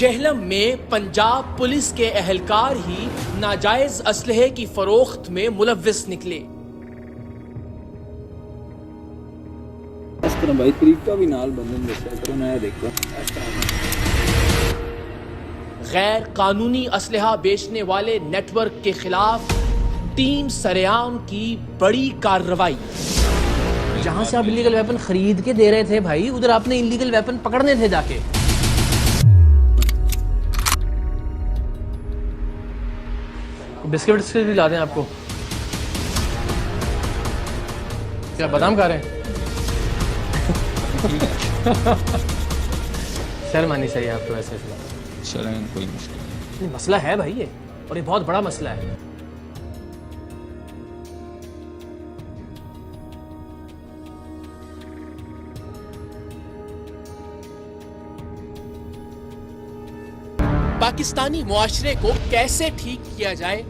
جہلم میں پنجاب پولیس کے اہلکار ہی ناجائز اسلحے کی فروخت میں ملوث نکلے۔ اس طرح بھائی طریقہ بھی نال بندن دیکھا کرو میں دیکھتا غیر قانونی اسلحہ بیچنے والے نیٹ ورک کے خلاف ٹیم سریام کی بڑی کارروائی۔ جہاں سے آپ انلیگل ویپن خرید کے دے رہے تھے بھائی، ادھر آپ نے انلیگل ویپن پکڑنے تھے جا کے۔ بسکٹ بھی لا دیں آپ کو؟ کیا بادام کھا رہے ہیں؟ شرم آنی چاہیے آپ کو ایسے۔ شرم کوئی مشکل نہیں، مسئلہ ہے بھائی یہ، اور یہ بہت بڑا مسئلہ ہے۔ پاکستانی معاشرے کو کیسے ٹھیک کیا جائے؟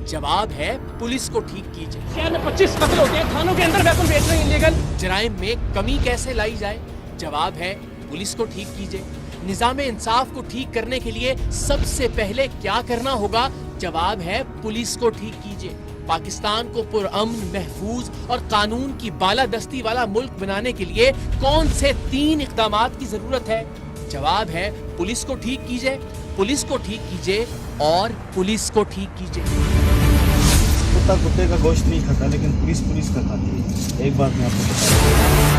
جواب ہے پولیس کو ٹھیک کیجیے۔ شہر میں 25 قتل ہوتے ہیں، تھانوں کے اندر ویپن بیچ رہے ہیں انلیگل۔ جرائم میں کمی کیسے لائی جائے؟ جواب ہے پولیس کو ٹھیک کیجیے۔ نظام انصاف کو ٹھیک کرنے کے لیے سب سے پہلے کیا کرنا ہوگا؟ جواب ہے پولیس کو ٹھیک کیجیے۔ پاکستان کو پرامن، محفوظ اور قانون کی بالادستی والا ملک بنانے کے لیے کون سے 3 اقدامات کی ضرورت ہے؟ جواب ہے پولیس کو ٹھیک کیجیے، پولیس کو ٹھیک کیجیے اور پولیس کو ٹھیک کیجیے۔ کتا کتے کا گوشت نہیں کھاتا، لیکن پولیس کا کھاتی ہے۔ ایک بات میں آپ کو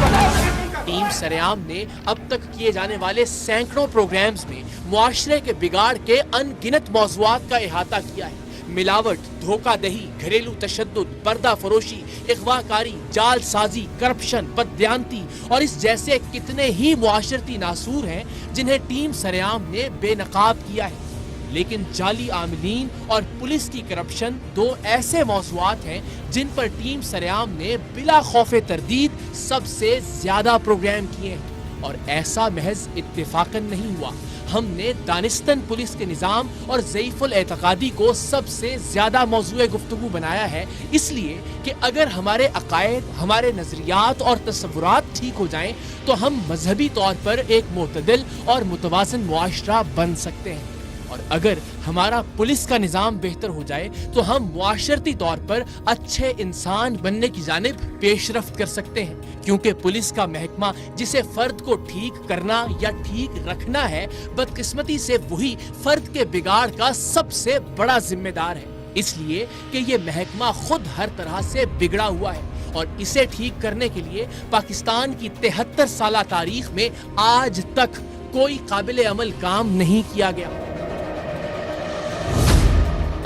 بتا، ٹیم سریام نے اب تک کیے جانے والے سینکڑوں پروگرامز میں معاشرے کے بگاڑ کے ان گنت موضوعات کا احاطہ کیا ہے۔ ملاوٹ، دھوکہ دہی، گھریلو تشدد، پردہ فروشی، اغوا کاری، جال سازی، کرپشن، بددیانتی اور اس جیسے کتنے ہی معاشرتی ناسور ہیں جنہیں ٹیم سریام نے بے نقاب کیا ہے۔ لیکن جعلی عاملین اور پولیس کی کرپشن 2 ایسے موضوعات ہیں جن پر ٹیم سریام نے بلا خوف تردید سب سے زیادہ پروگرام کیے ہیں، اور ایسا محض اتفاقاً نہیں ہوا۔ ہم نے دانستن پولیس کے نظام اور ضعیف الاعتقادی کو سب سے زیادہ موضوع گفتگو بنایا ہے، اس لیے کہ اگر ہمارے عقائد، ہمارے نظریات اور تصورات ٹھیک ہو جائیں تو ہم مذہبی طور پر ایک معتدل اور متوازن معاشرہ بن سکتے ہیں، اور اگر ہمارا پولیس کا نظام بہتر ہو جائے تو ہم معاشرتی طور پر اچھے انسان بننے کی جانب پیش رفت کر سکتے ہیں، کیونکہ پولیس کا محکمہ جسے فرد کو ٹھیک کرنا یا ٹھیک رکھنا ہے، بدقسمتی سے وہی فرد کے بگاڑ کا سب سے بڑا ذمہ دار ہے، اس لیے کہ یہ محکمہ خود ہر طرح سے بگڑا ہوا ہے، اور اسے ٹھیک کرنے کے لیے پاکستان کی 73 سالہ تاریخ میں آج تک کوئی قابل عمل کام نہیں کیا گیا۔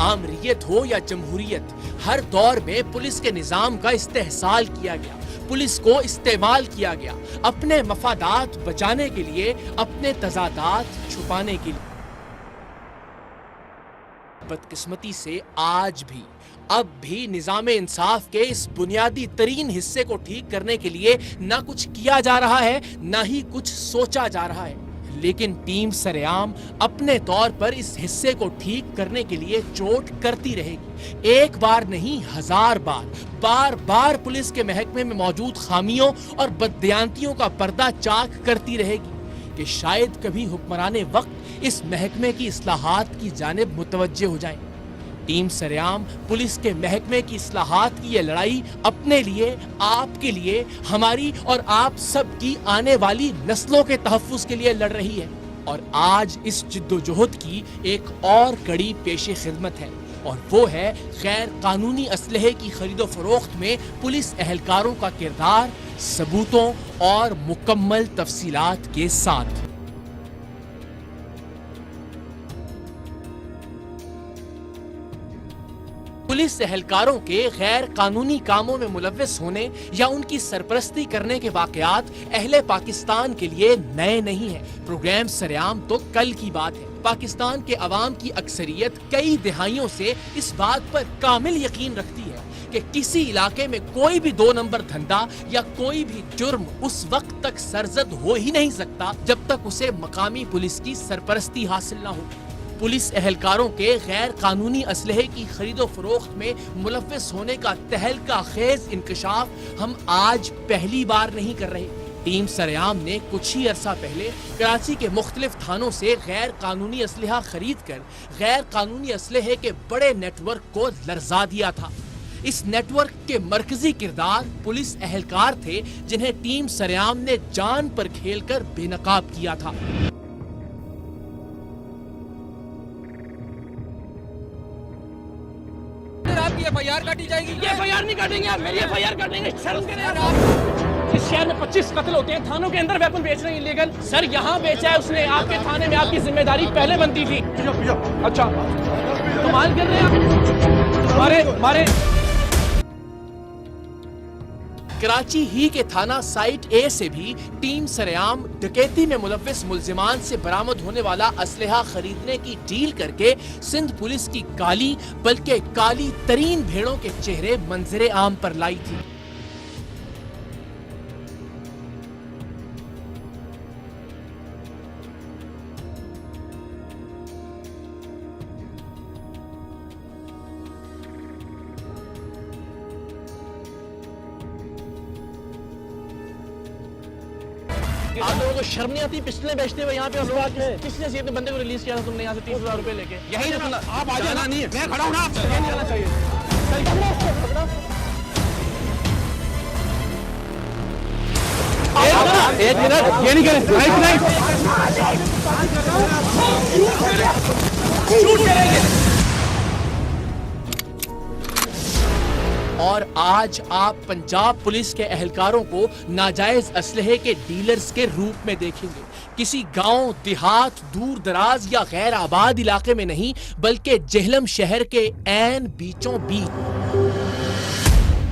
آمریت ہو یا جمہوریت، ہر دور میں پولیس کے نظام کا استحصال کیا گیا، پولیس کو استعمال کیا گیا اپنے مفادات بچانے کے لیے، اپنے تضادات چھپانے کے لیے۔ بدقسمتی سے آج بھی، اب بھی نظام انصاف کے اس بنیادی ترین حصے کو ٹھیک کرنے کے لیے نہ کچھ کیا جا رہا ہے، نہ ہی کچھ سوچا جا رہا ہے۔ لیکن ٹیم سریام اپنے طور پر اس حصے کو ٹھیک کرنے کے لیے چوٹ کرتی رہے گی، ایک بار نہیں 1000 بار بار پولیس کے محکمے میں موجود خامیوں اور بددیانتیوں کا پردہ چاک کرتی رہے گی کہ شاید کبھی حکمران وقت اس محکمے کی اصلاحات کی جانب متوجہ ہو جائیں۔ ٹیم سریام پولیس کے محکمے کی اصلاحات کی یہ لڑائی اپنے لیے، آپ کے لیے، ہماری اور آپ سب کی آنے والی نسلوں کے تحفظ کے لیے لڑ رہی ہے، اور آج اس جدوجہد کی ایک اور کڑی پیش خدمت ہے، اور وہ ہے غیر قانونی اسلحے کی خرید و فروخت میں پولیس اہلکاروں کا کردار، ثبوتوں اور مکمل تفصیلات کے ساتھ۔ پولیس اہلکاروں کے غیر قانونی کاموں میں ملوث ہونے یا ان کی سرپرستی کرنے کے واقعات اہل پاکستان کے لیے نئے نہیں ہیں۔ پروگرام سریام تو کل کی بات ہے۔ پاکستان کے عوام کی اکثریت کئی دہائیوں سے اس بات پر کامل یقین رکھتی ہے کہ کسی علاقے میں کوئی بھی 2 نمبر دھندا یا کوئی بھی جرم اس وقت تک سرزد ہو ہی نہیں سکتا جب تک اسے مقامی پولیس کی سرپرستی حاصل نہ ہو۔ پولیس اہلکاروں کے غیر قانونی اسلحے کی خرید و فروخت میں ملوث ہونے کا تہلکہ خیز انکشاف ہم آج پہلی بار نہیں کر رہے۔ टीम सरेआम ने कुछ ही अरसा पहले कराची के मुख्तलिफ थानों से गैर कानूनी असलहा खरीद कर गैर कानूनी असलहे के बड़े नेटवर्क को लर्जा दिया था। इस नेटवर्क के मरकजी किरदार पुलिस एहलकार थे, जिन्हें टीम सरेआम ने जान पर खेलकर बेनकाब किया था। आपकी एफआईआर काटी जाएगी। ये एफआईआर नहीं काटेंगे आप, मेरी एफआईआर काटेंगे। शर्म करें यार आप। इस शहर में 25 कत्ल होते हैं, थानों के अंदर वेपन बेच रहे हैं इलीगल। सर यहाँ बेचा है उसने, आपके थाने में आपकी जिम्मेदारी पहले बनती थी। अच्छा कमाल कर रहे हैं आप। मारे कराची ही के थाना साइट ए से भी टीम सरेआम डकैती में मुलव्विस मुल्जिमान से बरामद होने वाला असलहा खरीदने की डील करके सिंध पुलिस की काली बल्कि काली तरीन भेड़ों के चेहरे मंजरे आम पर लाई थी। आप लोगों को शर्म नहीं आती पिस्टलें बेचते हुए यहाँ पे? किसने से अपने बंदे को रिलीज किया था तुमने यहाँ से 30,000 रुपए लेके? यही ना आप आ जाना नहीं है, मैं खड़ा हूँ ना, आपसे नहीं जाना चाहिए। एक मिनट, ये नहीं करें, शूट करेंगे। और आज आप पंजाब पुलिस के एहलकारों को नाजायज असलहे के डीलर्स के रूप में देखेंगे। किसी गांव, देहात, दूर दराज या गैर आबाद इलाके में नहीं, बल्कि जेहलम शहर के ऐन बीचों बीच,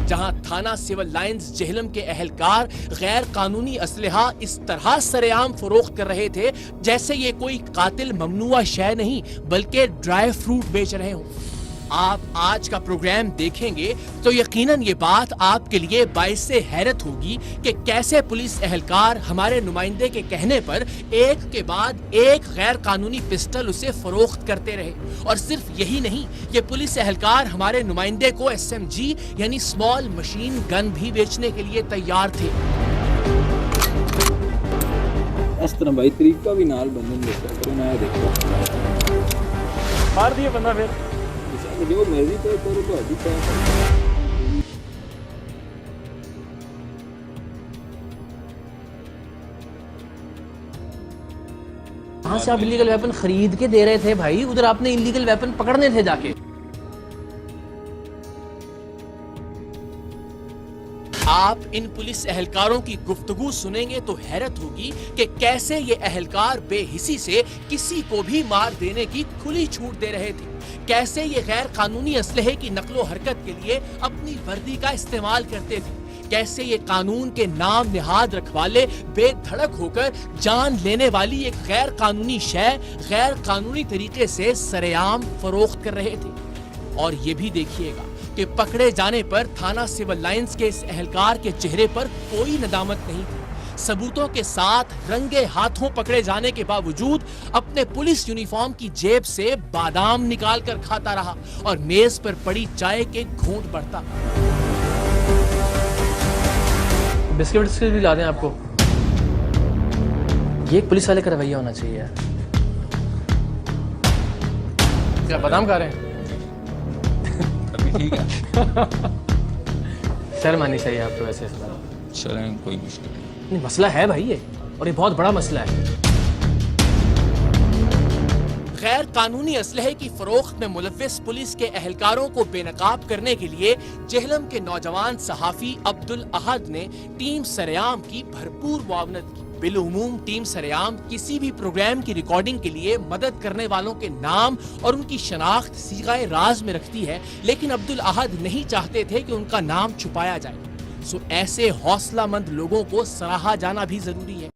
जहां थाना सिविल लाइंस जेहलम के एहलकार गैर कानूनी असलहा इस तरह सरेआम फरोख्त कर रहे थे जैसे ये कोई कातिल ममनुआ शय नहीं, बल्कि ड्राई फ्रूट बेच रहे हों। आप आज का प्रोग्राम देखेंगे तो यकीनन ये बात आपके लिए बाइस से हैरत होगी कि कैसे पुलिस एहलकार हमारे नुमाइंदे के कहने पर एक के बाद एक गैर कानूनी पिस्टल उसे फरोख्त करते रहे। और सिर्फ यही नहीं, ये पुलिस एहलकार हमारे नुमाइंदे को SMG यानी स्मॉल मशीन गन भी बेचने के लिए तैयार थे। इस तरह भाई तरीका भी नाल बंदन देखा करो ना, देखो मार दिए बंदा फिर जो मर्जी तो करो तो अभी क्या कहाँ से आप इलीगल वेपन खरीद के दे रहे थे भाई? उधर आपने इलीगल वेपन पकड़ने थे जाके। आप इन पुलिस एहलकारों की गुफ्तगू सुनेंगे तो हैरत होगी कि कैसे ये एहलकार बेहिसी से किसी को भी मार देने की खुली छूट दे रहे थे, कैसे ये गैर कानूनी असलहे की नकलो हरकत के लिए अपनी वर्दी का इस्तेमाल करते थे, कैसे ये कानून के नाम निहाद रखवाले बेधड़क होकर जान लेने वाली एक गैर कानूनी शय गैर कानूनी तरीके से सरेआम फरोख्त कर रहे थे। और ये भी देखिएगा कि पकड़े जाने पर थाना सिविल लाइंस के इस एहलकार के चेहरे पर कोई नदामत नहीं थी। सबूतों के साथ रंगे हाथों पकड़े जाने के बावजूद अपने पुलिस यूनिफॉर्म की जेब से बादाम निकाल कर खाता रहा और मेज पर पड़ी चाय के घूंट बढ़ता। बिस्किट भी ला दें आपको? ये एक पुलिस वाले का रवैया होना चाहिए। क्या बादाम खा रहे हैं? ठीक है। शर्म आनी चाहिए आपको वैसे। चलें, कोई मुश्किल नहीं, मसला है भाई ये, और ये बहुत बड़ा मसला है। गैर कानूनी असलहे की फरोख्त में मुलव्विस पुलिस के एहलकारों को बेनकाब करने के लिए जेहलम के नौजवान सहाफी अब्दुल अहद ने टीम सरेआम की भरपूर मुआवनत की। बिलउमूम टीम सरेआम किसी भी प्रोग्राम की रिकॉर्डिंग के लिए मदद करने वालों के नाम और उनकी शनाख्त सीगाए राज में रखती है, लेकिन अब्दुल अहद नहीं चाहते थे कि उनका नाम छुपाया जाए। सो ऐसे हौसलामंद लोगों को सराहा जाना भी जरूरी है।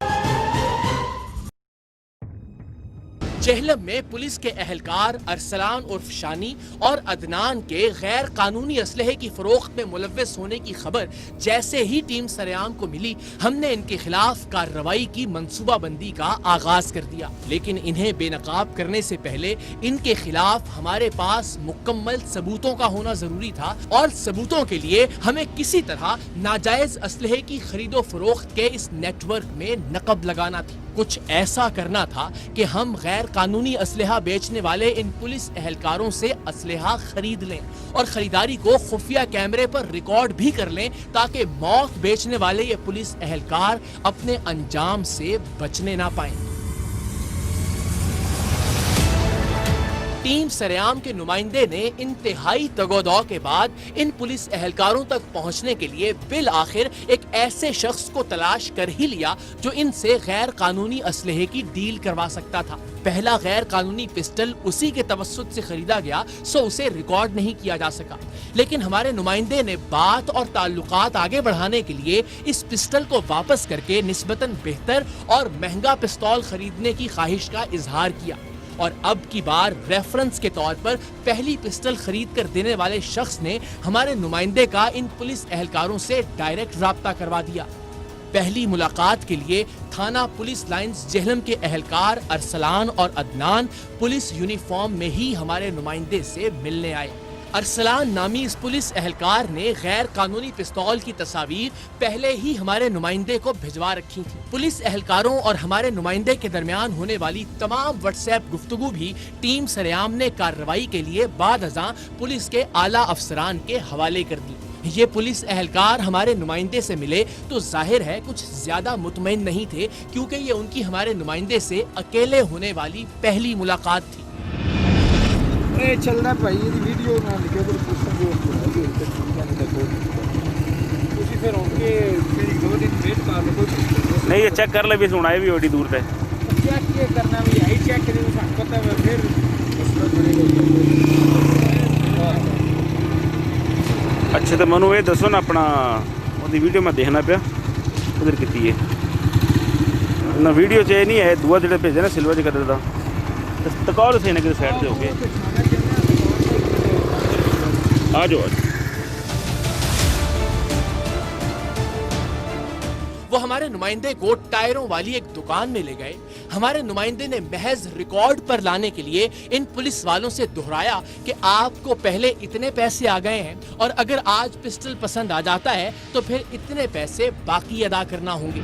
जेहलम में पुलिस के एहलकार अरसलान उर्फ शानी और अदनान के गैर कानूनी असलहे की फरोख्त में मुलव्वस होने की खबर जैसे ही टीम सरेआम को मिली, हमने इनके खिलाफ कार्रवाई की मंसूबाबंदी का आगाज कर दिया। लेकिन इन्हें बेनकाब करने से पहले इनके खिलाफ हमारे पास मुकम्मल सबूतों का होना जरूरी था, और सबूतों के लिए हमें किसी तरह नाजायज असलहे की खरीदो फरोख्त के इस नेटवर्क में नकब लगाना थी। कुछ ऐसा करना था कि हम गैर कानूनी असलहा बेचने वाले इन पुलिस एहलकारों से असलहा खरीद लें और खरीदारी को खुफिया कैमरे पर रिकॉर्ड भी कर लें, ताकि मौत बेचने वाले ये पुलिस एहलकार अपने अंजाम से बचने ना पाएं। टीम सरेआम के नुमाइंदे ने इंतहाई तगोदौ के बाद इन पुलिस एहलकारों तक पहुंचने के लिए बिल आखिर एक ऐसे शख्स को तलाश कर ही लिया जो इनसे गैर कानूनी असलहे की डील करवा सकता था। पहला गैर कानूनी पिस्टल उसी के तवस्सुत से खरीदा गया, सो उसे रिकॉर्ड नहीं किया जा सका। लेकिन हमारे नुमाइंदे ने बात और ताल्लुकात आगे बढ़ाने के लिए इस पिस्टल को वापस करके निस्बतन बेहतर और महंगा पिस्तौल खरीदने की ख्वाहिश का इजहार किया, और अब की बार रेफरेंस के तौर पर पहली पिस्टल खरीद कर देने वाले शख्स ने हमारे नुमाइंदे का इन पुलिस एहलकारों से डायरेक्ट राब्ता करवा दिया। पहली मुलाकात के लिए थाना पुलिस लाइंस जेहलम के एहलकार अरसलान और अदनान पुलिस यूनिफॉर्म में ही हमारे नुमाइंदे से मिलने आए। अरसलान नामी इस पुलिस एहलकार ने गैर कानूनी पिस्तौल की तस्वीर पहले ही हमारे नुमाइंदे को भिजवा रखी थी। पुलिस एहलकारों और हमारे नुमाइंदे के दरमियान होने वाली तमाम व्हाट्सएप गुफ्तगू भी टीम सरेआम ने कार्रवाई के लिए बाद अज़ां पुलिस के आला अफसरान के हवाले कर दी। ये पुलिस एहलकार हमारे नुमाइंदे से मिले तो जाहिर है कुछ ज्यादा मुतमईन नहीं थे, क्योंकि ये उनकी हमारे नुमाइंदे से अकेले होने वाली पहली मुलाकात थी। चल रहा भाई, ये वीडियो ना लिखे तो सिस्टम जो उसी फिर उनके फिर 2 दिन वेट कर लो। नहीं ये चेक कर ले भी सुना है भी ओडी दूर पे चेक ये करना भी आई चेक करें तो पता है फिर अच्छा। तो मनु ये दसो ना अपना ओदी वीडियो मैं देखना पिया उधर की है ना वीडियो च नहीं है दुआ जो भेजे ना सिल्वर च कदर का तकौल से कि साइड से हो गए आ जाओ। वो हमारे नुमाइंदे को टायरों वाली एक दुकान में ले गए। हमारे नुमाइंदे ने महज रिकॉर्ड पर लाने के लिए इन पुलिस वालों से दोहराया कि आपको पहले इतने पैसे आ गए हैं, और अगर आज पिस्टल पसंद आ जाता है तो फिर इतने पैसे बाकी अदा करना होंगे।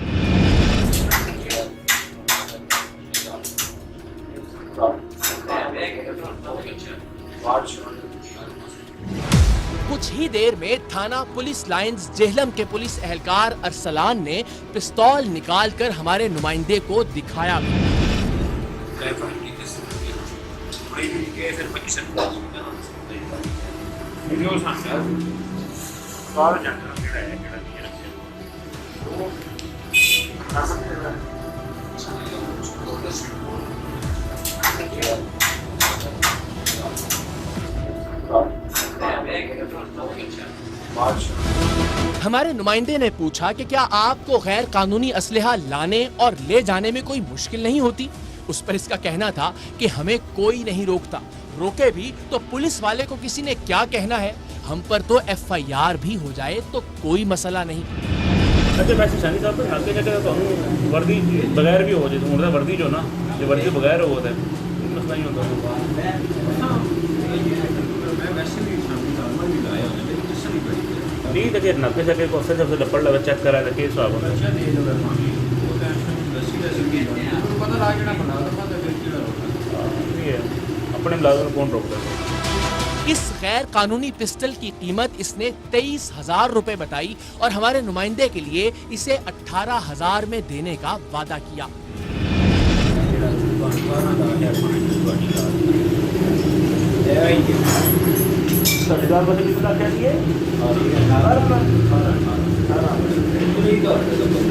कुछ ही देर में थाना पुलिस लाइंस जेहलम के पुलिस एहलकार अरसलान ने पिस्तौल निकालकर हमारे नुमाइंदे को दिखाया। हमारे नुमाइंदे ने पूछा कि क्या आपको गैर कानूनी असलहा लाने और ले जाने में कोई मुश्किल नहीं होती। उस पर इसका कहना था कि हमें कोई नहीं रोकता, रोके भी तो पुलिस वाले को किसी ने क्या कहना है, हम पर तो FIR भी हो जाए तो कोई मसला नहीं। अच्छा वैसे शानी साहब तो आगे जाकर तो वर्दी बगैर भी हो जाए तो मतलब वर्दी जो ना ये वर्दी बगैर हो जाता है मसला नहीं होता। नहीं तो नब्बे सके को सबसे लपड़ लगा चेक करा था केस हुआ अपने मुलाजिम कौन रोकता है। इस गैर कानूनी पिस्टल की कीमत इसने 23,000 रुपए बताई और हमारे नुमाइंदे के लिए इसे 18,000 में देने का वादा किया।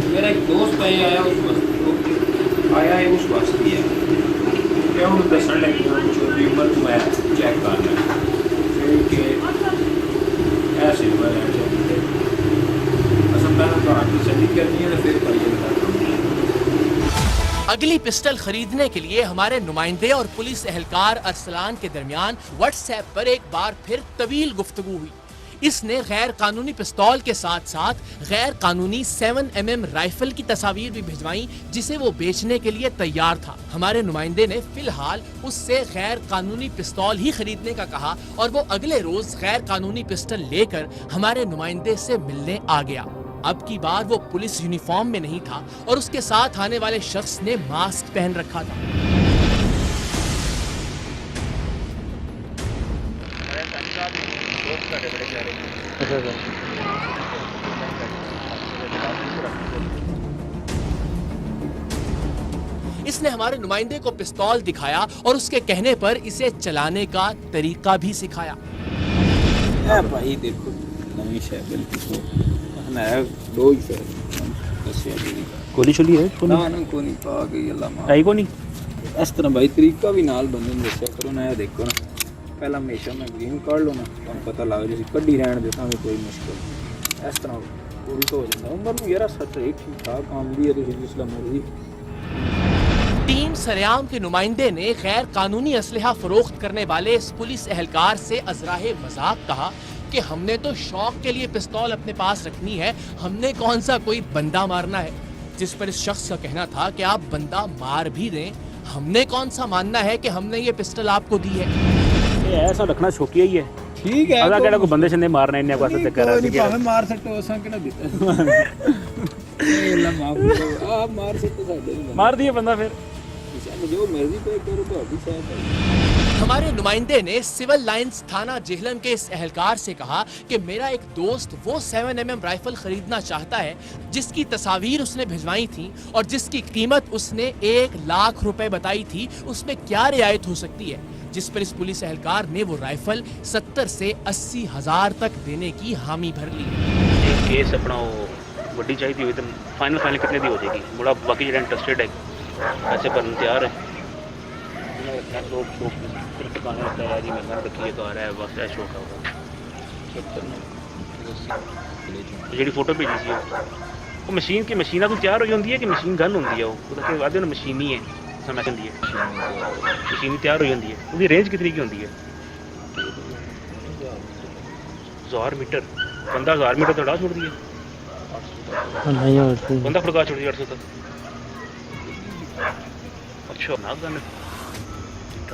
मेरा एक दोस्त आया है उस वास्ते है क्या उन्होंने दसन लगी छोटी उम्र को मैं चेक करना कि ऐसे असल मैं तो आपकी सही करनी है फिर अगली पिस्टल खरीदने के लिए हमारे नुमाइंदे और पुलिस एहलकार अरसलान के दरमियान व्हाट्सएप पर एक बार फिर तवील गुफ्तगू हुई। इसने गैर कानूनी पिस्तौल के साथ साथ गैर कानूनी 7mm राइफल की तस्वीर भी भिजवाई, जिसे वो बेचने के लिए तैयार था। हमारे नुमाइंदे ने फिलहाल उससे गैर कानूनी पिस्तौल ही खरीदने का कहा और वो अगले रोज गैर कानूनी पिस्टल लेकर हमारे नुमाइंदे से मिलने आ गया। अब की बार वो पुलिस यूनिफॉर्म में नहीं था और उसके साथ आने वाले शख्स ने मास्क पहन रखा था। इसने हमारे नुमाइंदे को पिस्तौल दिखाया और उसके कहने पर इसे चलाने का तरीका भी सिखाया। भाई देखो नवी शय बिल्कुल ना दो ही शय गोली छोली है ना ना को नहीं पा गई अल्लाह माफ आई को नहीं इस तरह भाई तरीका भी नाल बंदे ने दस्या करो ना। देखो ना पहला हमेशा मैं ग्रीन कार्ड लो ना तो पता लग जाए कड्डी रहन देता हमें कोई मुश्किल इस तरह पूरी तो हो जाता उम्र में यार सच एक ठीक ठाक काम भी है तो जिसला मर्जी। टीम सरेआम के नुमाइंदे ने गैर कानूनी असलहा फरोख्त करने वाले इस पुलिस एहलकार से अजराहे मजाक कहा कि हमने तो शौक के लिए पिस्तौल अपने पास रखनी है, हमने कौन सा कोई बंदा मारना है। जिस पर इस शख्स का कहना था कि आप बंदा मार भी दें, हमने कौन सा मानना है कि हमने ये पिस्टल आपको दी है। ये ऐसा रखना शौकिया ही है। ठीक है अगर केड़ा को बंदे छंदे मारना इन्ने को ऐसा कर रहा है भाਵੇਂ मार सकते असां केड़ा दिता अल्लाह माफ करो आप मार सकते साडे मार दिए बंदा फिर जो मर्जी पे करो तो अभी शायद। हमारे नुमाइंदे ने सिविल लाइंस थाना जेहलम के इस एहलकार से कहा कि मेरा एक दोस्त वो 7mm राइफल खरीदना चाहता है जिसकी तस्वीर उसने भिजवाई थी और जिसकी कीमत उसने 1 लाख रुपए बताई थी, उसमें क्या रियायत हो सकती है। जिस पर इस पुलिस एहलकार ने वो राइफल 70 से 80 हजार तक देने की हामी भर ली। केस अपना वो वड्डी चाहिए हुई तो फाइनल कितने दी हो जाएगी? बड़ा बाकी जो इंटरेस्टेड है ऐसे पर तैयार है जी फोटो भेजी सी वो मशीन की मशीन कोई तैयार हो जाती है कि मशीन गन होंगी है वो आधे मशीन ही है समझ होंगी है मशीन तैयार हो जाती है उसकी रेंज कितनी की होती है 1000 मीटर बंदा 1000 मीटर तो उड़ा छोड़ दिया बंदा फड़का छोड़ दिया 800 तक। अच्छा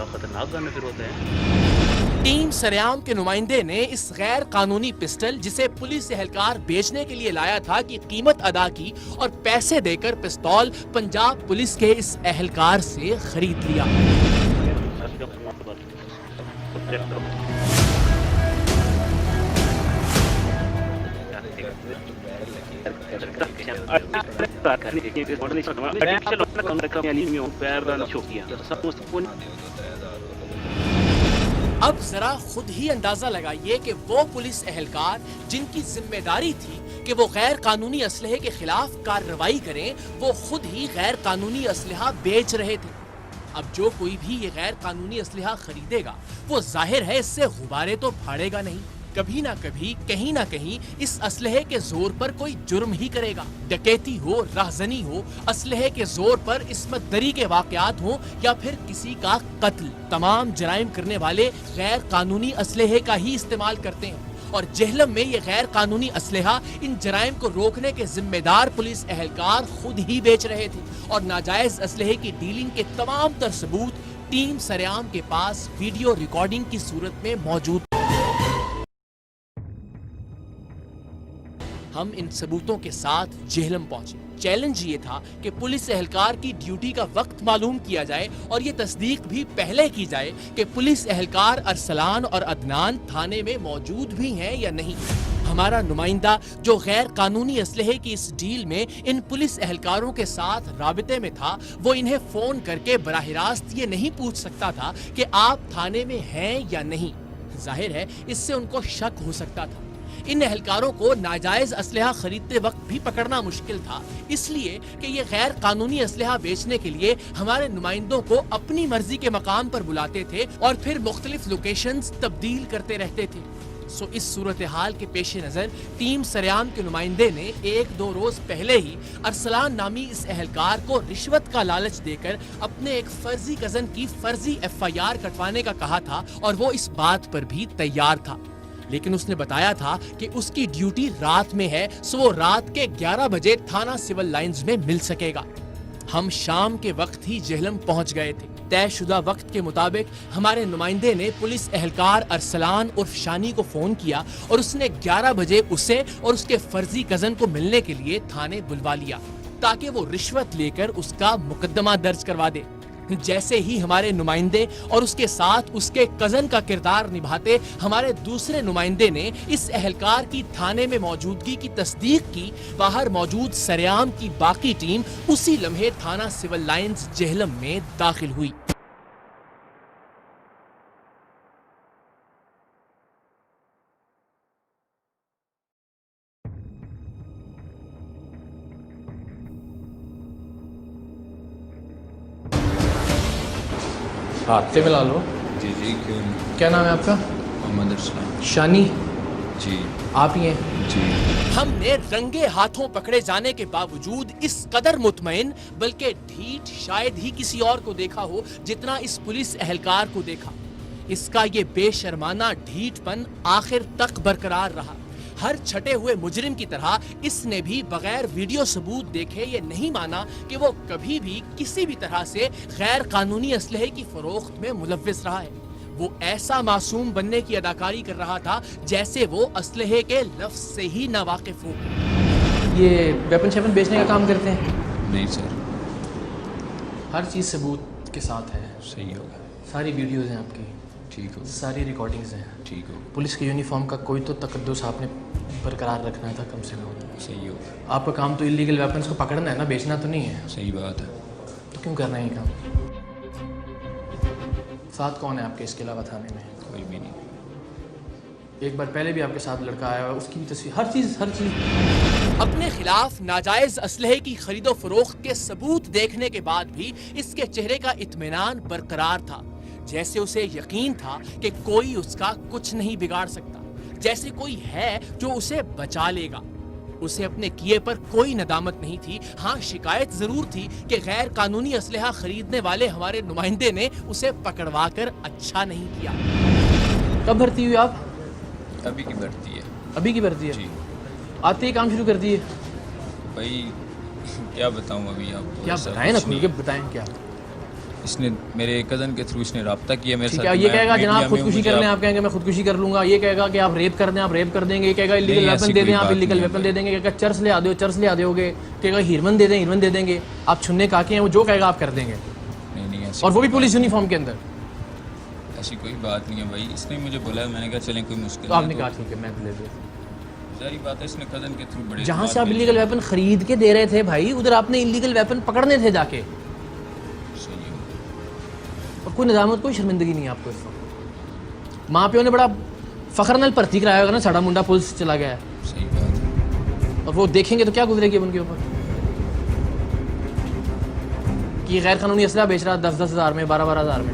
खतरनाक गन फिर होते हैं। टीम सरेआम के नुमाइंदे ने इस गैर कानूनी पिस्टल जिसे पुलिस एहलकार बेचने के लिए लाया था की कीमत अदा की और पैसे देकर पिस्तौल पंजाब पुलिस के इस एहलकार से खरीद लिया। अब जरा खुद ही अंदाजा लगाइए कि वो पुलिस एहलकार जिनकी जिम्मेदारी थी कि वो गैर कानूनी असलहे के खिलाफ कार्रवाई करें, वो खुद ही गैर कानूनी असलहा बेच रहे थे। अब जो कोई भी ये गैर कानूनी असलहा खरीदेगा वो जाहिर है इससे गुब्बारे तो फाड़ेगा नहीं, कभी ना कभी कहीं ना कहीं इस असलहे के जोर पर कोई जुर्म ही करेगा। डकैती हो, राहजनी हो, असलहे के जोर पर इस्मत दरी के वाकयात हो या फिर किसी का कत्ल, तमाम जराइम करने वाले गैर कानूनी असलहे का ही इस्तेमाल करते हैं। और जेहलम में ये गैर कानूनी असलहा इन जराइम को रोकने के जिम्मेदार पुलिस एहलकार खुद ही बेच रहे थे और नाजायज असलहे की डीलिंग के तमाम तर सबूत टीम सरेआम के पास वीडियो रिकॉर्डिंग की सूरत में मौजूद। हम इन सबूतों के साथ जेहलम पहुंचे। चैलेंज ये था कि पुलिस एहलकार की ड्यूटी का वक्त मालूम किया जाए और ये तस्दीक भी पहले की जाए कि पुलिस एहलकार अरसलान और अदनान थाने में मौजूद भी हैं या नहीं। हमारा नुमाइंदा जो गैर कानूनी असलहे की इस डील में इन पुलिस एहलकारों के साथ राबिते में था, वो इन्हें फोन करके बराह रास्त ये नहीं पूछ सकता था कि आप थाने में हैं या नहीं। जाहिर है इससे उनको शक हो सकता था। इन एहलकारों को नाजायज असलहा खरीदते वक्त भी पकड़ना मुश्किल था, इसलिए कि ये गैर कानूनी असलहा बेचने के लिए हमारे नुमाइंदों को अपनी मर्जी के मकाम पर बुलाते थे और फिर मुख्तलिफ लोकेशंस तब्दील करते रहते थे। سو اس صورتحال کے پیش نظر ٹیم سریام کے نمائندے نے 1-2 روز پہلے ہی ارسلان نامی اس اہلکار کو رشوت کا لالچ دے کر اپنے ایک فرضی کزن کی فرضی FIR کٹوانے کا کہا تھا اور وہ اس بات پر بھی تیار تھا، لیکن اس نے بتایا تھا کہ اس کی ڈیوٹی رات میں ہے، سو وہ رات کے 11 بجے تھانہ سول لائنز میں مل سکے گا۔ ہم شام کے وقت ہی جہلم پہنچ گئے تھے۔ طے شدہ وقت کے مطابق ہمارے نمائندے نے پولیس اہلکار ارسلان عرف شانی کو فون کیا اور اس نے 11 بجے اسے اور اس کے فرضی کزن کو ملنے کے لیے تھانے بلوا لیا تاکہ وہ رشوت لے کر اس کا مقدمہ درج کروا دے۔ جیسے ہی ہمارے نمائندے اور اس کے ساتھ اس کے کزن کا کردار نبھاتے ہمارے دوسرے نمائندے نے اس اہلکار کی تھانے میں موجودگی کی تصدیق کی، باہر موجود سریام کی باقی ٹیم اسی لمحے تھانہ سول لائنز جہلم میں داخل ہوئی۔ ہاتھ ملا لو۔ جی جی کیوں کیا نام ہے آپ کا؟ محمد ارسلان۔ شانی جی آپ ہی ہیں؟ جی ہم نے رنگے ہاتھوں پکڑے جانے کے باوجود اس قدر مطمئن بلکہ ڈھیٹ شاید ہی کسی اور کو دیکھا ہو جتنا اس پولیس اہلکار کو دیکھا۔ اس کا یہ بے شرمانہ ڈھیٹ پن آخر تک برقرار رہا۔ ہر چھٹے ہوئے مجرم کی طرح اس نے بھی بغیر ویڈیو ثبوت دیکھے یہ نہیں مانا کہ وہ کبھی بھی کسی بھی طرح سے غیر قانونی اسلحے کی فروخت میں ملوث رہا ہے۔ وہ ایسا معصوم بننے کی اداکاری کر رہا تھا جیسے وہ اسلحے کے لفظ سے ہی ناواقف ہو۔ یہ ویپن شیپن بیچنے کا کام کرتے ہیں؟ نہیں سر، ہر چیز ثبوت کے ساتھ ہے؟ صحیح ہوگا، ساری ویڈیوز ہیں آپ کی؟ ٹھیک ہوگا، ساری ریکارڈنگز ہیں؟ ٹھیک ہوگا، پولیس کی یونیفارم کا کوئی تو تقدس آپ نے برقرار رکھنا تھا کم سے کم۔ صحیح ہوگا، آپ کا کام تو انلیگل ویپنز کو پکڑنا ہے نا، بیچنا تو نہیں ہے؟ صحیح بات ہے۔ تو کیوں کر رہے ہیں یہ کام؟ ساتھ کون ہے آپ کے اس کے علاوہ تھانے میں؟ کوئی بھی نہیں۔ ایک بار پہلے بھی آپ کے ساتھ لڑکا آیا ہوا، اس کی بھی تصویر، ہر چیز۔ اپنے خلاف ناجائز اسلحے کی خرید و فروخت کے ثبوت دیکھنے کے بعد بھی اس کے چہرے کا اطمینان برقرار تھا، جیسے اسے یقین تھا کہ کوئی اس کا کچھ نہیں بگاڑ سکتا، جیسے کوئی ہے جو اسے بچا لے گا۔ اسے اپنے کیے پر کوئی ندامت نہیں تھی، ہاں شکایت ضرور تھی کہ غیر قانونی اسلحہ خریدنے والے ہمارے نمائندے نے اسے پکڑوا کر اچھا نہیں کیا۔ کب بھرتی ہوئی آپ؟ ابھی کی بڑھتی ہے۔ ابھی کی بھرتی ہے؟ جی آتے ہی کام شروع کر دیے؟ بھائی کیا بتاؤں ابھی آپ کو، کیا ایسا بتائیں نا، کچھ کھل نہیں۔ کے بتائیں کیا۔ اس نے میرے کزن کے تھرو اس نے رابطہ کیا میرے ٹھیک ساتھ۔ ہے، یہ کہے گا میڈیا جناب میں خودکشی مجھے کرنے، آپ کہیں گے میں خودکشی کر لوں گا۔ یہ کہے گا کہ آپ ریپ کر دیں، آپ ریپ کر دیں گے۔ یہ کہے گا انلیگل ویپن دے دیں، آپ انلیگل ویپن دے دیں گے۔ کہے گا چرس لے آدے ہو، چرس لے آدے ہوگے۔ کہے گا ہیرمن دے دیں، ہیرمن دے دیں گے۔ آپ چھننے کاکے ہیں، وہ جو کہے گا آپ کر دیں گے، نہیں اور وہ بھی پولیس یونیفارم کے اندر۔ ایسی کوئی بات نہیں ہے بھائی، اس نے مجھے بولا، میں نے کہا چلیں کوئی مشکل تو آپ نے نہیں کہا ٹھیک ہے میں لے دوں۔ ظاہری بات ہے، اس نے کزن کے تھرو بڑے جہاں سے آپ انلیگل ویپن خرید کے دے رہے تھے بھائی، ادھر آپ نے انلیگل ویپن پکڑنے تھے جا کے، صحیح ہو، اور کوئی ندامت، کوئی شرمندگی نہیں ہے آپ کو اس وقت۔ ماں پیو نے بڑا فخر نال بھرتی کرایا ہوگا نا، ساڑا منڈا پولیس چلا گیا ہے، صحیح بات ہے۔ اور وہ دیکھیں گے تو کیا گزرے گی ان کے اوپر کہ غیر قانونی اسلحہ بیچ رہا 10-10 ہزار میں، 12-12 ہزار میں۔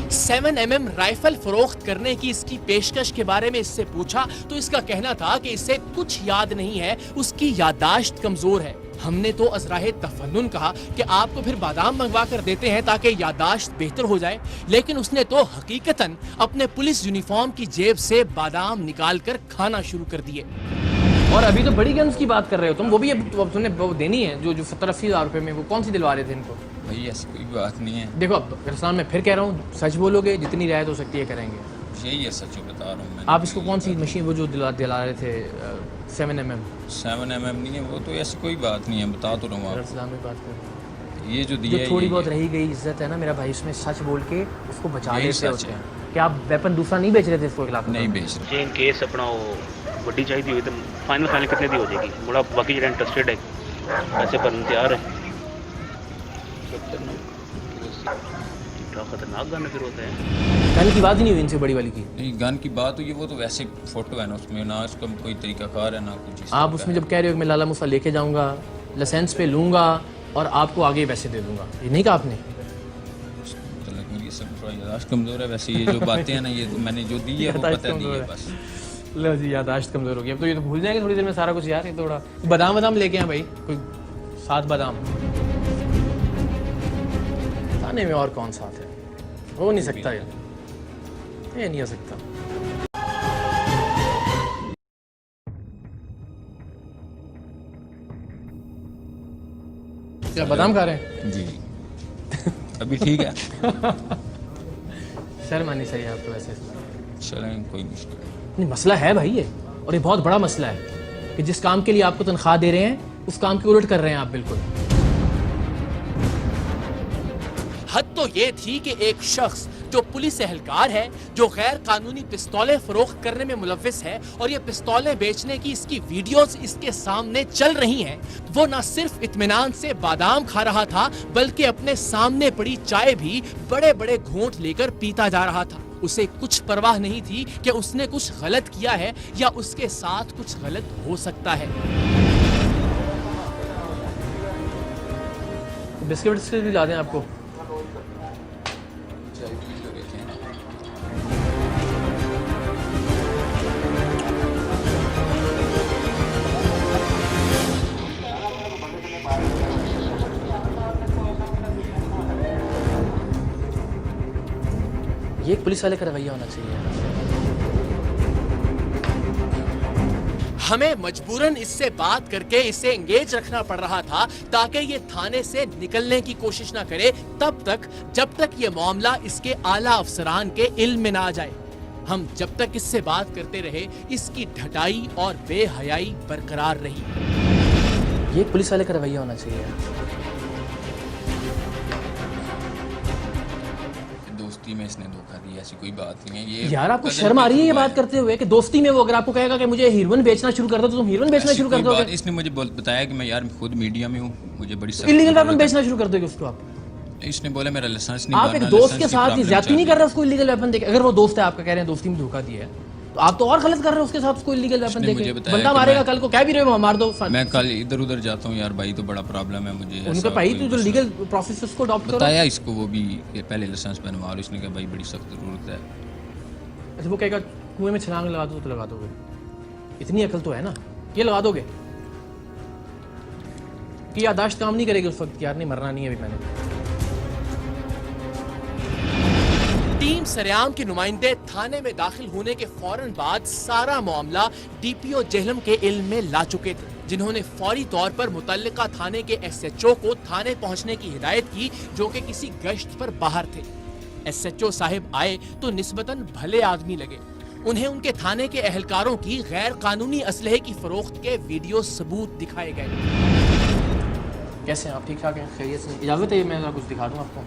7mm رائفل فروخت کرنے کی اس کی پیشکش کے بارے میں اس سے پوچھا تو اس کا کہنا تھا کہ اسے کچھ یاد نہیں ہے، اس کی یادداشت کمزور ہے۔ ہم نے تو ازراہ تفنن کہا کہ آپ کو پھر بادام منگوا کر دیتے ہیں تاکہ یادداشت بہتر ہو جائے، لیکن اس نے تو حقیقتاً اپنے پولیس یونیفارم کی جیب سے بادام نکال کر کھانا شروع کر دیے۔ اور ابھی تو بڑی گنز کی بات کر رہے ہو تم، وہ بھی تم نے وہ دینی ہے جو 70-80 ہزار روپے میں، وہ کون سی دلوا رہے تھے ان کو؟ بھائی ایسی کوئی بات نہیں ہے، دیکھو اب ارسلان میں پھر کہہ رہا ہوں، سچ بولو گے، جتنی رعایت ہو سکتی ہے کریں گے۔ یہی ہے سچ بتا رہا ہوں میں۔ آپ اس کو کون سی مشین وہ جو دلا رہے تھے 7mm؟ 7mm نہیں ہے وہ، تو ایسی کوئی بات نہیں ہے، بتا تو رہا ہوں آپ ارسلان میں بات کر رہا کو۔ یہ جو دیا جو ہے تھوڑی یہی بہت ہے۔ رہی گئی عزت ہے نا میرا بھائی، اس میں سچ بول کے اس کو بچا یہی لیتے سچ ہوتے ہے۔ ہیں کہ آپ ویپن دوسرا نہیں بیچ رہے تھے اس کو علاقے نہیں بیچ رہے۔ جی ان کیس اپنا وہ وڈی چاہیے ہوئی تو فائنل کتنے دی ہو جائے گی؟ بڑا باقی جڑا انٹرسٹڈ ہے ایسے پر تیار ہے۔ خطرناک گن پھر ہوتا ہے، گن کی بات ہی نہیں ہوئی ان سے بڑی والی کی۔ نہیں گن کی بات ہوئی ہے، وہ تو ویسے فوٹو ہے نا اس میں، نہ اس کا کوئی طریقہ کار ہے نہ کچھ۔ آپ اس میں جب کہہ رہے ہو کہ میں لالا موسیٰ لے کے جاؤں گا، لائسنس پہ لوں گا اور آپ کو آگے پیسے دے دوں گا، یہ نہیں کہا آپ نے؟ یہ سب थोड़ा याददाश्त कमज़ोर है वैसे, ये जो बातें हैं ना ये तो मैंने जो दी है वो पता दी है बस। लो जी, याददाश्त कमज़ोर हो गई, अब तो ये तो भूल जाएंगे थोड़ी देर में सारा कुछ यार। ये थोड़ा बादाम लेके आए भाई, कोई 7 बादाम। थाने में और कौन साथ है, हो नहीं सकता ये नहीं हो सकता। क्या बादाम खा रहे हैं? जी अभी ठीक है। शर्म आनी चाहिए आपको वैसे। चलें कोई मुश्किल नहीं, मसला है भाई ये, और ये बहुत बड़ा मसला है कि जिस काम के लिए आपको तनख्वाह दे रहे हैं उस काम के उलट कर रहे हैं आप बिल्कुल। हद तो ये थी कि एक शख्स जो पुलिस एहलकार है, जो गैर कानूनी पिस्तौलें फरोख्त करने में मुलव्विस है और ये पिस्तौलें बेचने की इसकी वीडियोस इसके सामने चल रही हैं, वो न सिर्फ इत्मीनान से बादाम खा रहा था बल्कि अपने सामने पड़ी चाय भी बड़े बड़े घूंट लेकर पीता जा रहा था। उसे कुछ परवाह नहीं थी कि उसने कुछ गलत किया है या उसके साथ कुछ गलत हो सकता है। बिस्किट भी ला दें आपको? ये एक पुलिस वाले का रवैया होना चाहिए। हमें मजबूरन इससे बात करके इसे एंगेज रखना पड़ रहा था ताकि ये थाने से निकलने की कोशिश ना करे तब तक जब तक ये मामला इसके आला अफसरान के इल्म में ना आ जाए। हम जब तक इससे बात करते रहे इसकी ढटाई और बेहयाई बरकरार रही। ये एक पुलिस वाले का रवैया होना चाहिए। दोस्ती में इसने धोखा दिया, ऐसी कोई बात नहीं है। ये यार आपको शर्म आ रही है ये बात करते हुए कि दोस्ती में वो अगर आपको कहेगा कि मुझे हीरोइन बेचना शुरू कर दो तो तुम हीरोइन बेचना शुरू कर दोगे? इसने मुझे बताया कि मैं यार खुद मीडिया में हूँ, मुझे बड़ी इल्लीगल वेपन बेचना शुरू कर दोगे उसको आप? इसने बोला मेरा लाइसेंस नहीं, आप एक दोस्त के साथ ही ज्यादती नहीं कर रहे उसको इल्लीगल वेपन देके? अगर वो दोस्त है आपका, कह रहे हैं दोस्ती में धोखा दिया है, तो आप तो और गलत कर रहे हो उसके साथ उसको इल्लीगल वेपन देके। बंदा मारेगा कल को, कह भी रहे हो मार दो। मैं कल इधर उधर जाता हूँ यार भाई, तो बड़ा प्रॉब्लम है मुझे। उनका भाई तो जो लीगल प्रोसेस उसको अडॉप्ट करो। बताया इसको वो भी कि पहले लाइसेंस बनवा लो, इसने कहा भाई बड़ी सख्त जरूरत है। अच्छा वो कहेगा कुएं में छलांग लगा दो तो लगा दोगे? इतनी अकल तो है ना, ये लगा दोगे कि याददाश्त काम नहीं करेगी उस वक्त? यार नहीं, मरना नहीं है अभी मैंने। टीम सरेआम के नुमाइंदे थाने में दाखिल होने के फौरन बाद सारा मामला डीपीओ जेहलम के इल्म में ला चुके थे, जिन्होंने फौरी तौर पर मुतल्लिका थाने के एसएचओ को थाने पहुंचने की हिदायत की, जो कि किसी गश्त पर बाहर थे। एसएचओ साहिब आए तो निस्बतन भले आदमी लगे। उन्हें उनके थाने के एहलकारों की गैर कानूनी असलहे की फरोख्त के वीडियो सबूत दिखाए गए। कैसे हैं आप? ठीक ठाक हैं? खैरियत से? इजाज़त है मैं कुछ दिखा दूँ आपको?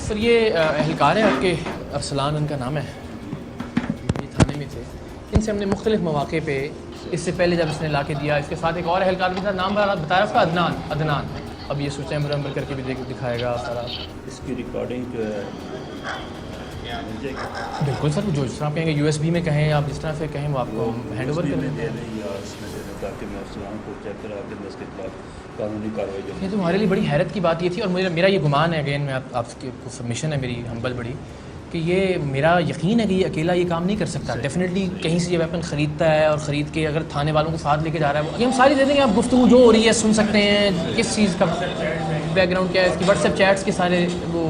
सर ये एहलकार है आपके, अरसलान उनका नाम है, ये थाने में थे। इनसे हमने मुख्तलिफ मौक़े पे, इससे पहले जब इसने ला के दिया, इसके साथ एक और एहलकार भी था, नाम बताया उसका अदनान। अब ये सोचा मुरम्मल करके भी दिखाएगा सारा। इसकी रिकॉर्डिंग जो है बिल्कुल सर, जो जिस तरह आप कहेंगे USB में कहें, आप जिस तरह से कहें वो आपको हैंड ओवर कर देंगे। ये तो हमारे लिए बड़ी हैरत की बात ये थी, और मेरा ये गुमान है, अगेन मैं आपके सबमिशन है मेरी हम्बल बड़ी, कि ये मेरा यकीन है कि ये अकेला ये काम नहीं कर सकता। डेफिनेटली कहीं से ये वेपन ख़रीदता है और ख़रीद के अगर थाने वालों को साथ लेके जा रहा है। ये हम सारी दे देंगे, आप गुफ्तगू जो हो रही है सुन सकते हैं, किस चीज़ का बैकग्राउंड क्या है, इसकी व्हाट्सएप चैट्स के सारे वो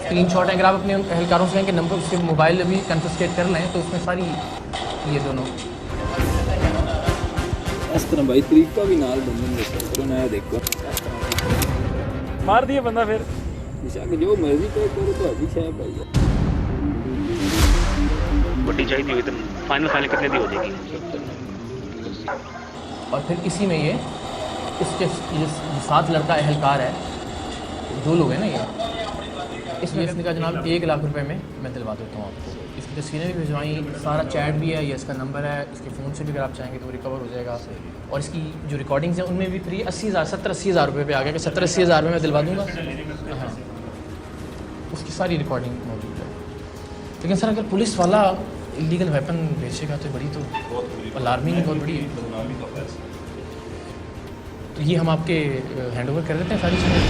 स्क्रीनशॉट हैं। अगर आप अपने एहलकारों से कहें कि नंबर उसके मोबाइल भी कन्फिस्केट कर लें तो उसमें सारी ये दोनों इस तरह भाई तरीका भी नाल बंदे ने देखो मार दिए बंदा फिर जो मर्जी करो तो अभी है भाई। वड्डी चाहिए हुई तो फाइनल कितने दी हो जाएगी? और फिर इसी में ये इसके साथ लड़का एहलकार है, 2 लोग हैं ना ये, इसमें इसने कहा जनाब 1 लाख रुपए में मैं दिलवा देता हूँ आपको। इसकी तस्वीरें भी भिजवाई, सारा चैट भी है, ये इसका नंबर है, इसके फ़ोन से भी अगर आप चाहेंगे तो रिकवर हो जाएगा। और इसकी जो रिकॉर्डिंग्स हैं उनमें भी फ्री 70-80 हज़ार रुपये पे आ गया कि 70-80 हज़ार में मैं दिलवा दूँगा। हाँ, उसकी सारी रिकॉर्डिंग मौजूद है। लेकिन सर अगर पुलिस वाला इलीगल वेपन बेचेगा तो बड़ी तो अलार्मिंग और बड़ी, तो ये हम आपके हैंड ओवर कर देते हैं सारी चीज़ें।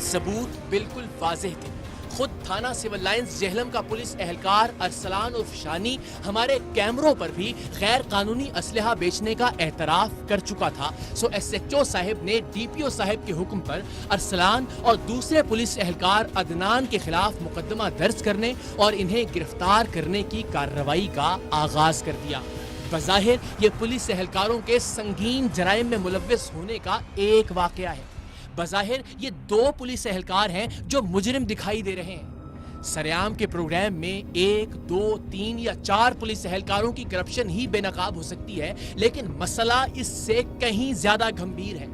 सबूत बिल्कुल वाज़ेह थे। खुद थाना सिविल लाइंस जेहलम का पुलिस एहलकार अरसलान उर्फ शानी हमारे कैमरों पर भी गैर कानूनी असलहा बेचने का एतराफ कर चुका था। सो SHO साहब ने DPO साहब के हुक्म पर अरसलान और दूसरे पुलिस एहलकार अदनान के खिलाफ मुकदमा दर्ज करने और इन्हें गिरफ्तार करने की कार्रवाई का आगाज कर दिया। बज़ाहिर ये पुलिस एहलकारों के संगीन जराइम में मुलव्वस होने का एक वाकया है। बज़ाहिर ये 2 पुलिस एहलकार हैं जो मुजरिम दिखाई दे रहे हैं। सरेआम के प्रोग्राम में 1, 2, 3 या 4 पुलिस एहलकारों की करप्शन ही बेनकाब हो सकती है, लेकिन मसला इससे कहीं ज्यादा गंभीर है।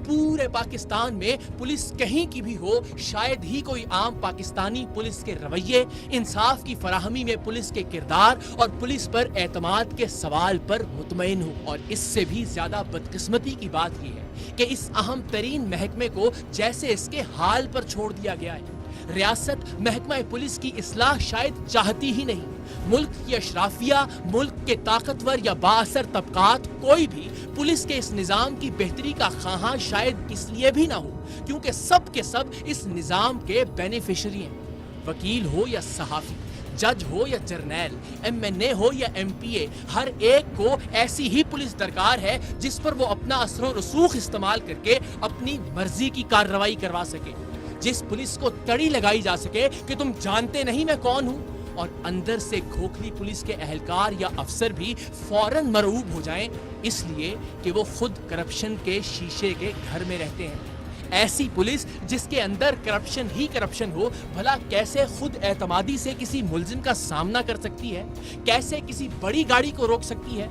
पूरे पाकिस्तान में पुलिस कहीं की भी हो, शायद ही कोई आम पाकिस्तानी पुलिस के रवैये, इंसाफ की फराहमी में पुलिस के किरदार और पुलिस पर एतमाद के सवाल पर मुतमईन हो। और इससे भी ज्यादा बदकिस्मती की बात यह है कि इस अहम तरीन महकमे को जैसे इसके हाल पर छोड़ दिया गया है। रियासत महकमा पुलिस की इस्लाह शायद चाहती ही नहीं। मुल्क की अशराफिया, मुल्क के ताकतवर या बाअसर तबकात कोई भी पुलिस के इस निज़ाम की बेहतरी का ख्वाहां शायद इसलिए भी ना हो क्योंकि सब के सब इस निज़ाम के बेनिफिशरी हैं। वकील हो या सहाफ़ी, जज हो या जर्नैल, MNA हो या MPA, हर एक को ऐसी ही पुलिस दरकार है जिस पर वो अपना असर और रसूख इस्तेमाल करके अपनी मर्जी की कार्रवाई करवा सके। जिस पुलिस को तड़ी लगाई जा सके कि तुम जानते नहीं मैं कौन हूं, और अंदर से खोखली पुलिस के एहलकार या अफसर भी फौरन मरऊब हो जाएं इसलिए कि वो खुद करप्शन के शीशे के घर में रहते हैं। ऐसी पुलिस जिसके अंदर करप्शन ही करप्शन हो, भला कैसे खुद एतमादी से किसी मुलजिम का सामना कर सकती है, कैसे किसी बड़ी गाड़ी को रोक सकती है।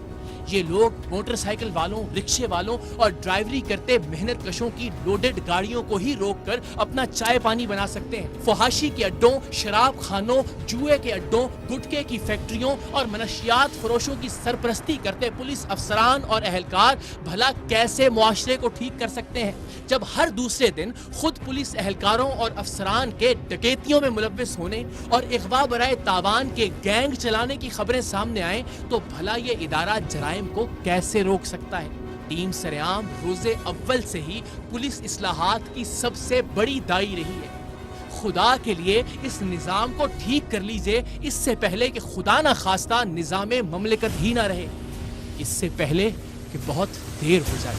ये लोग मोटरसाइकिल वालों, रिक्शे वालों और ड्राइवरी करते मेहनत कशों की लोडेड गाड़ियों को ही रोककर अपना चाय पानी बना सकते हैं। फहाशी के अड्डों, शराब खानों, जुए के अड्डों, गुटके की फैक्ट्रियों और मनशियात फरोशों की सरपरस्ती करते पुलिस अफसरान और एहलकार भला कैसे मुआशरे को ठीक कर सकते हैं, जब हर दूसरे दिन खुद पुलिस एहलकारों और अफसरान के डकैतियों में मुलव्वस होने और इगवा बराए तावान के गैंग चलाने की खबरें सामने आए तो भला ये इदारा जराइम को कैसे रोक सकता है। टीम सरेआम रोजे अव्वल से ही पुलिस इस्लाहात की सबसे बड़ी दाई रही है। खुदा के लिए इस निज़ाम को ठीक कर लीजिए, इससे पहले कि खुदा ना खास्ता निज़ाम ममलिकत ही ना रहे, इससे पहले कि बहुत देर हो जाए।